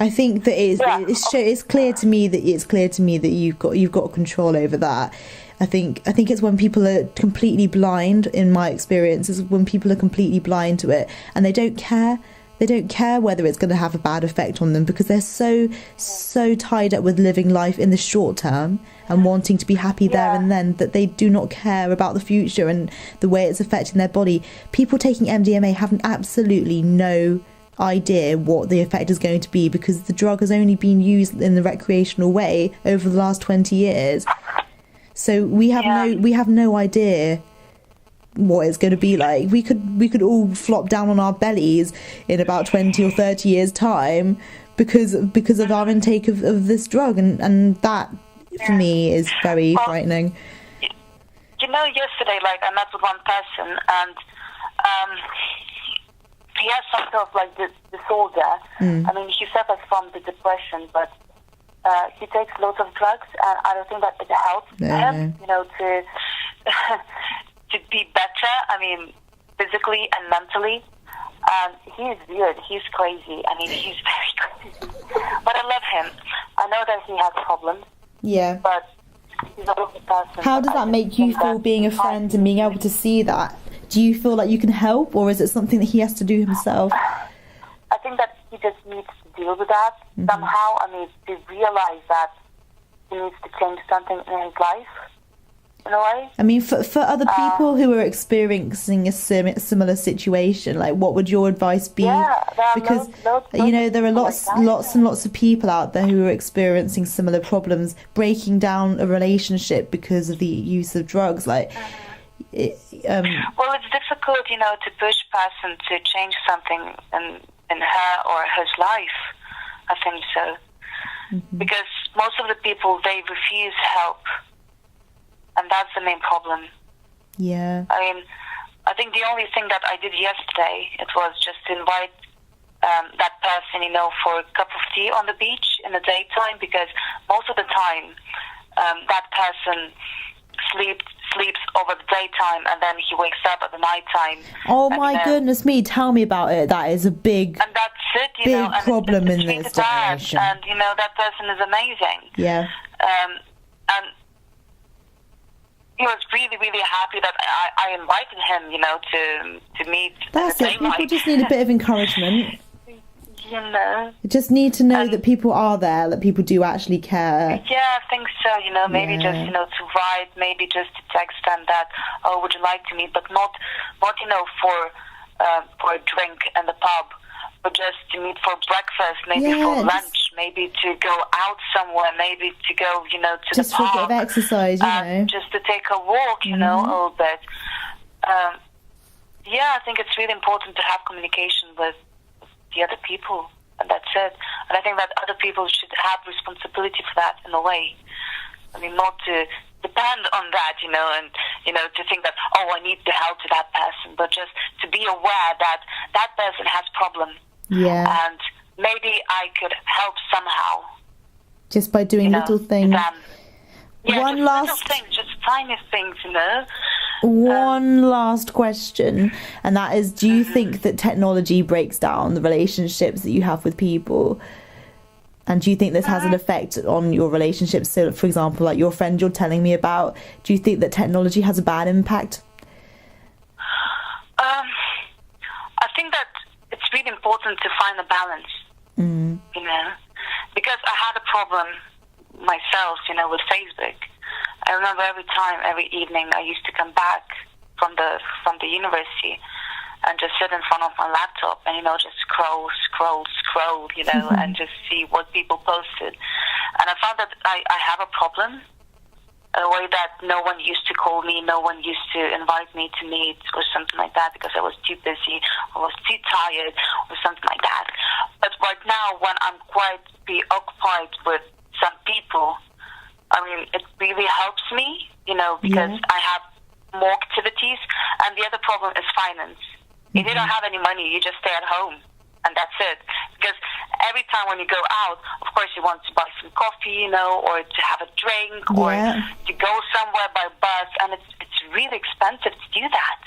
I think that it's clear to me that you've got control over that. I think it's when people are completely blind. In my experience, is when people are completely blind to it and they don't care. They don't care whether it's going to have a bad effect on them because they're so tied up with living life in the short term and wanting to be happy there and then that they do not care about the future and the way it's affecting their body. People taking MDMA have absolutely no idea what the effect is going to be because the drug has only been used in the recreational way over the last 20 years. So we have no idea what it's going to be like. We could all flop down on our bellies in about 20 or 30 years time because of our intake of this drug, and that for me is very frightening. Yesterday, I met with one person and he has some sort of this disorder. I mean, he suffers from the depression, but he takes lots of drugs, and I don't think that it helps him, to to be better. I mean, physically and mentally. He's weird. He's crazy. I mean, he's very crazy. But I love him. I know that he has problems. Yeah. But he's a lovely person. How does that make you feel, being a friend and being able to see that? Do you feel like you can help, or is it something that he has to do himself? I think that he just needs to deal with that somehow. I mean, to realize that he needs to change something in his life, in a way. I mean, for other people who are experiencing a similar situation, what would your advice be? Because there are lots and lots of people out there who are experiencing similar problems, breaking down a relationship because of the use of drugs. Well, it's difficult, to push a person to change something in her or his life. I think so. Because most of the people, they refuse help. And that's the main problem. Yeah. I mean, I think the only thing that I did yesterday, it was just to invite that person, for a cup of tea on the beach in the daytime, because most of the time that person sleeps over the daytime and then he wakes up at the nighttime. Oh my goodness me, tell me about it. That is a big, and that's it, big problem in this generation. And, that person is amazing. Yeah. And he was really, really happy that I invited him, to meet. That's it. People just need a bit of encouragement. You just need to know that people are there, that people do actually care. Yeah, I think so. Maybe just to write, maybe just to text them that, oh, would you like to meet, but not for a drink in the pub, but just to meet for breakfast, maybe for lunch, maybe to go out somewhere, maybe to go, to just the park. Just for a bit of exercise, just to take a walk, a little bit. I think it's really important to have communication with the other people, and that's it. And I think that other people should have responsibility for that in a way. I mean, not to depend on that, and, to think that, oh, I need to help to that person, but just to be aware that that person has problems. Yeah. And maybe I could help somehow. Just by doing little things. Little things, just tiny things, One last question, and that is, do you think that technology breaks down the relationships that you have with people? And do you think this has an effect on your relationships? So, for example, like your friend you're telling me about, do you think that technology has a bad impact? I think that it's really important to find a balance, because I had a problem myself, with Facebook. I remember every evening I used to come back from the university and just sit in front of my laptop and, just scroll, and just see what people posted. And I found that I have a problem, a way that no one used to call me, no one used to invite me to meet or something like that because I was too busy, or was too tired or something like that. But right now, when I'm quite preoccupied with some people, I mean, it really helps me, because I have more activities. And the other problem is finance. If you don't have any money, you just stay at home, and that's it. Because every time when you go out, of course, you want to buy some coffee, or to have a drink, or to go somewhere by bus, and it's really expensive to do that,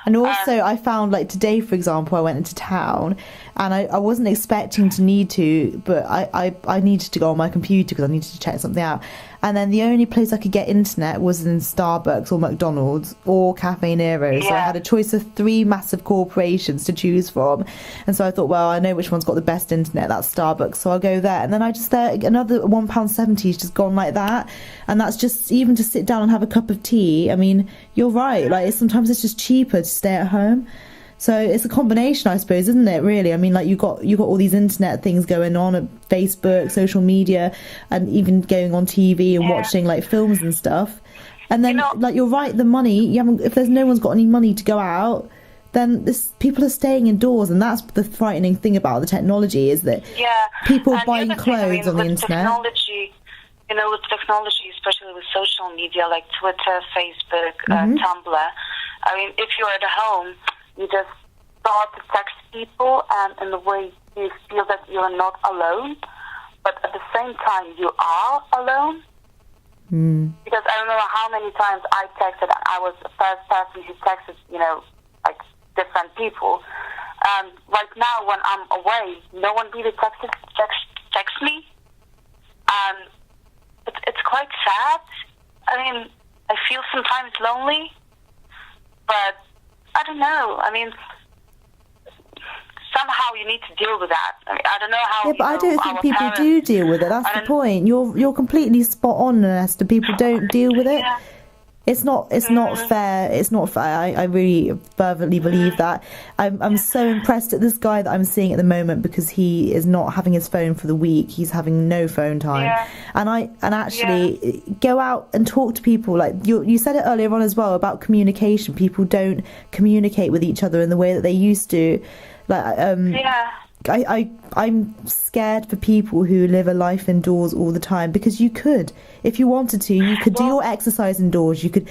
And also, I found, like, today, for example, I went into town and I wasn't expecting to need to, but I needed to go on my computer because I needed to check something out. And then the only place I could get internet was in Starbucks or McDonald's or Cafe Nero. So I had a choice of 3 massive corporations to choose from. And so I thought, well, I know which one's got the best internet. That's Starbucks. So I'll go there. And then I just another £1.70 has just gone like that. And that's just even to sit down and have a cup of tea. I mean, you're right. Like sometimes it's just cheaper to stay at home. So it's a combination, I suppose, isn't it, really? I mean, like you got all these internet things going on at Facebook, social media, and even going on TV and watching like films and stuff. And then, like, you're right, the money, if there's no one's got any money to go out, then people are staying indoors. And that's the frightening thing about the technology, is that people are buying clothes on the internet. With technology, especially with social media like Twitter, Facebook, Tumblr, I mean, if you're at home, you just start to text people, and in a way you feel that you're not alone, but at the same time you are alone. Because I don't know how many times I texted, and I was the first person who texted, like different people. Right now, when I'm away, no one really texts me, and it's quite sad. I mean, I feel sometimes lonely, but I don't know. I mean, somehow you need to deal with that. I mean, I don't know how. Yeah, but I don't think people do deal with it. That's the point. You're completely spot on, Ernesta. People don't deal with it. Yeah. It's not fair. It's not fair. I really fervently believe that. I'm so impressed at this guy that I'm seeing at the moment, because he is not having his phone for the week. He's having no phone time. And actually go out and talk to people. Like you said it earlier on as well about communication. People don't communicate with each other in the way that they used to. I'm scared for people who live a life indoors all the time, because you could, if you wanted to, you could do your exercise indoors. You could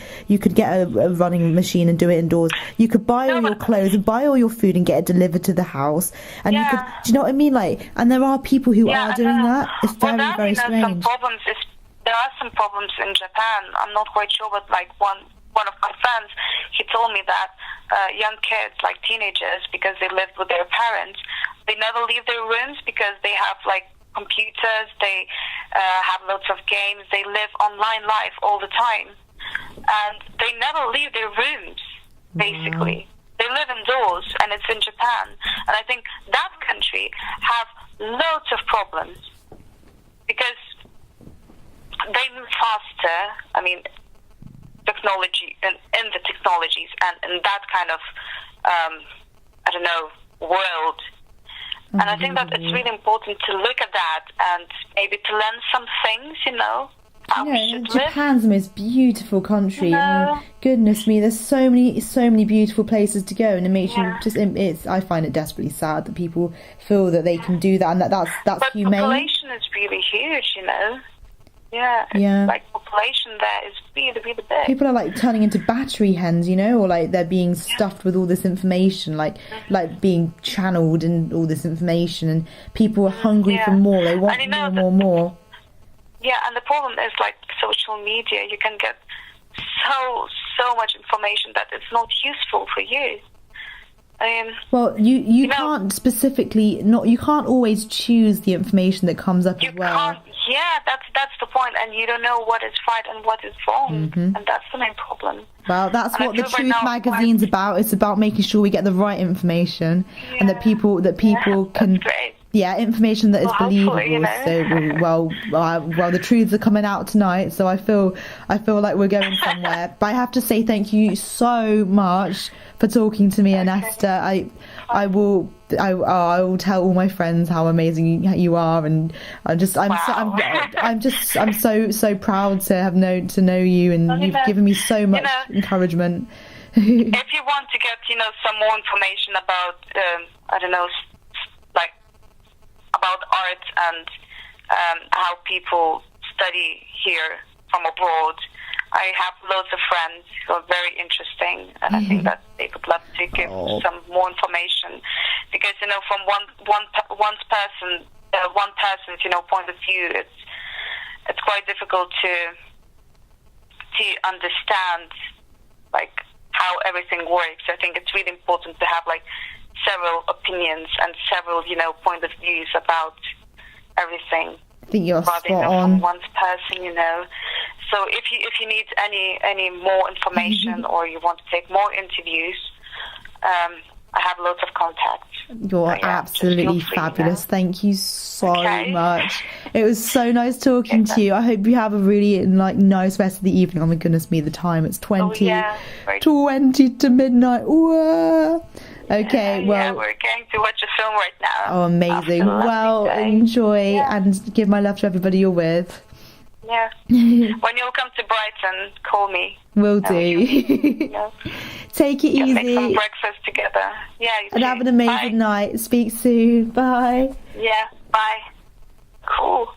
get a running machine and do it indoors. You could buy all your clothes and buy all your food and get it delivered to the house. And you could, do you know what I mean? Like, and there are people who are doing that. It's very strange. There are some problems in Japan. I'm not quite sure, but like one of my friends, he told me that young kids, like teenagers, because they live with their parents, they never leave their rooms because they have like computers, they have lots of games, they live online life all the time, and they never leave their rooms, basically. They live indoors, and it's in Japan. And I think that country have loads of problems because they move faster. I mean, technology in the technologies and in that kind of world. And I think that it's really important to look at that and maybe to learn some things, how we should Japan's live. the most beautiful country. I mean, goodness me, there's so many beautiful places to go, and it makes you just. I find it desperately sad that people feel that they can do that, and that's but humane. Population is really huge, Like population there is really, really big. People are like turning into battery hens, or like they're being stuffed with all this information, like being channeled in all this information, and people are hungry for more. They want more. Yeah, and the problem is like social media. You can get so much information that it's not useful for you. Well, you can't specifically you can't always choose the information that comes up as well. Yeah, that's the point, and you don't know what is right and what is wrong, and that's the main problem. Well, that's what the Truth magazine's about. It's about making sure we get the right information, and that people can. Information that is believable. So, the truths are coming out tonight. So I feel like we're going somewhere. But I have to say thank you so much for talking to me, Ernesta. I will tell all my friends how amazing you are, and I'm so proud to have to know you, and you've given me so much encouragement. If you want to get some more information about about art and how people study here from abroad, I have loads of friends who are very interesting, and I think that they would love to give some more information, because from one person's point of view, it's quite difficult to understand like how everything works. I think it's really important to have like several opinions and several, point of views about everything. I think you're rather spot than on. from one person, So if you need any more information or you want to take more interviews, I have lots of contacts. You're So, absolutely just feel free, fabulous. Thank you so Okay. much. It was so nice talking to you. I hope you have a really nice rest of the evening. Oh my goodness me, the time. It's 20 to midnight. Whoa. Okay, well, we're going to watch a film right now. oh, amazing. After a Well, lovely day. enjoy and give my love to everybody you're with. Yeah. When you'll come to Brighton, call me. Will do. Yeah. Take it We can make some easy breakfast together. Yeah, you and too. have an amazing Bye. night. Speak soon. Bye. Yeah, bye. Cool.